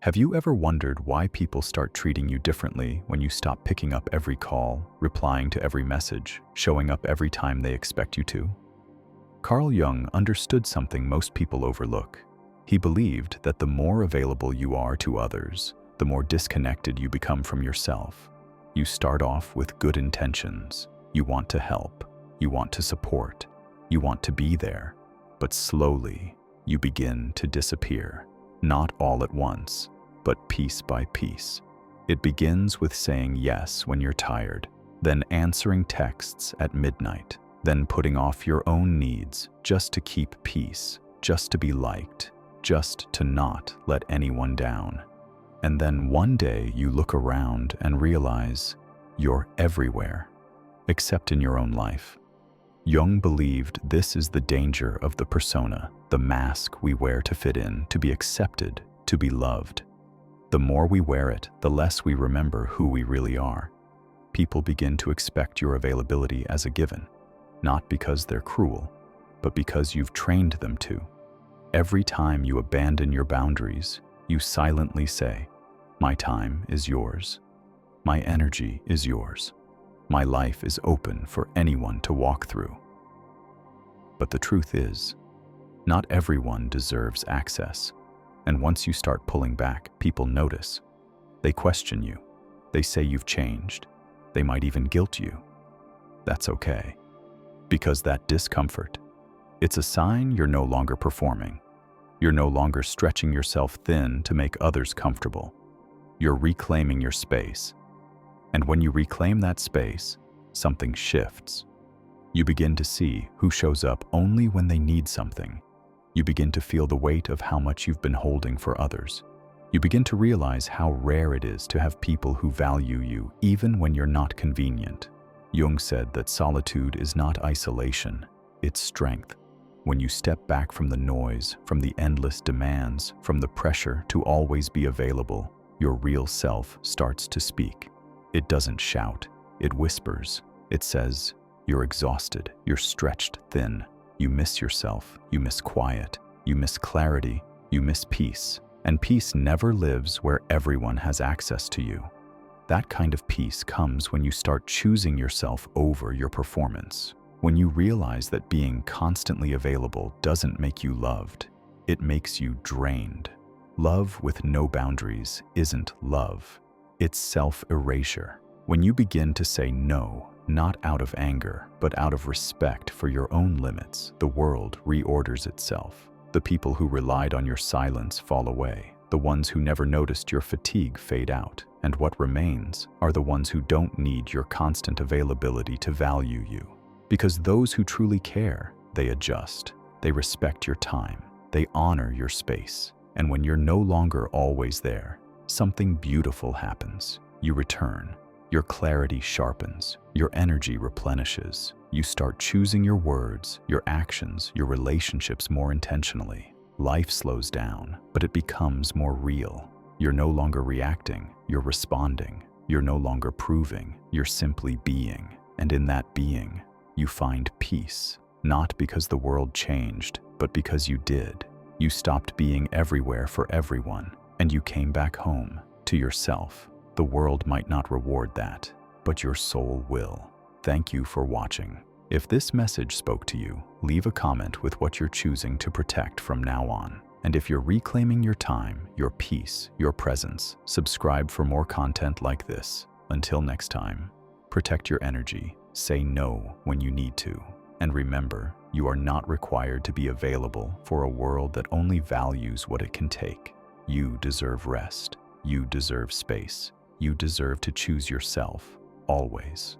Have you ever wondered why people start treating you differently when you stop picking up every call, replying to every message, showing up every time they expect you to? Carl Jung understood something most people overlook. He believed that the more available you are to others, the more disconnected you become from yourself. You start off with good intentions. You want to help. You want to support. You want to be there. But slowly, you begin to disappear. Not all at once, but piece by piece. It begins with saying yes when you're tired, then answering texts at midnight, then putting off your own needs just to keep peace, just to be liked, just to not let anyone down. And then one day you look around and realize you're everywhere, except in your own life. Jung believed this is the danger of the persona, the mask we wear to fit in, to be accepted, to be loved. The more we wear it, the less we remember who we really are. People begin to expect your availability as a given, not because they're cruel, but because you've trained them to. Every time you abandon your boundaries, you silently say, "My time is yours. My energy is yours. My life is open for anyone to walk through." But the truth is, not everyone deserves access. And once you start pulling back, people notice. They question you. They say you've changed. They might even guilt you. That's okay. Because that discomfort, it's a sign you're no longer performing. You're no longer stretching yourself thin to make others comfortable. You're reclaiming your space. And when you reclaim that space, something shifts. You begin to see who shows up only when they need something. You begin to feel the weight of how much you've been holding for others. You begin to realize how rare it is to have people who value you even when you're not convenient. Jung said that solitude is not isolation, it's strength. When you step back from the noise, from the endless demands, from the pressure to always be available, your real self starts to speak. It doesn't shout, it whispers. It says, "You're exhausted, you're stretched thin. You miss yourself, you miss quiet, you miss clarity, you miss peace." And peace never lives where everyone has access to you. That kind of peace comes when you start choosing yourself over your performance. When you realize that being constantly available doesn't make you loved, it makes you drained. Love with no boundaries isn't love. It's self-erasure. When you begin to say no, not out of anger, but out of respect for your own limits, the world reorders itself. The people who relied on your silence fall away. The ones who never noticed your fatigue fade out. And what remains are the ones who don't need your constant availability to value you. Because those who truly care, they adjust. They respect your time. They honor your space. And when you're no longer always there, something beautiful happens. You return. Your clarity sharpens, your energy replenishes. You start choosing your words, your actions, your relationships more intentionally. Life slows down, but it becomes more real. You're no longer reacting, you're responding. You're no longer proving, you're simply being. And in that being, you find peace, not because the world changed, but because you did. You stopped being everywhere for everyone, and you came back home to yourself. The world might not reward that, but your soul will. Thank you for watching. If this message spoke to you, leave a comment with what you're choosing to protect from now on. And if you're reclaiming your time, your peace, your presence, subscribe for more content like this. Until next time, protect your energy, say no when you need to, and remember, you are not required to be available for a world that only values what it can take. You deserve rest. You deserve space. You deserve to choose yourself, always.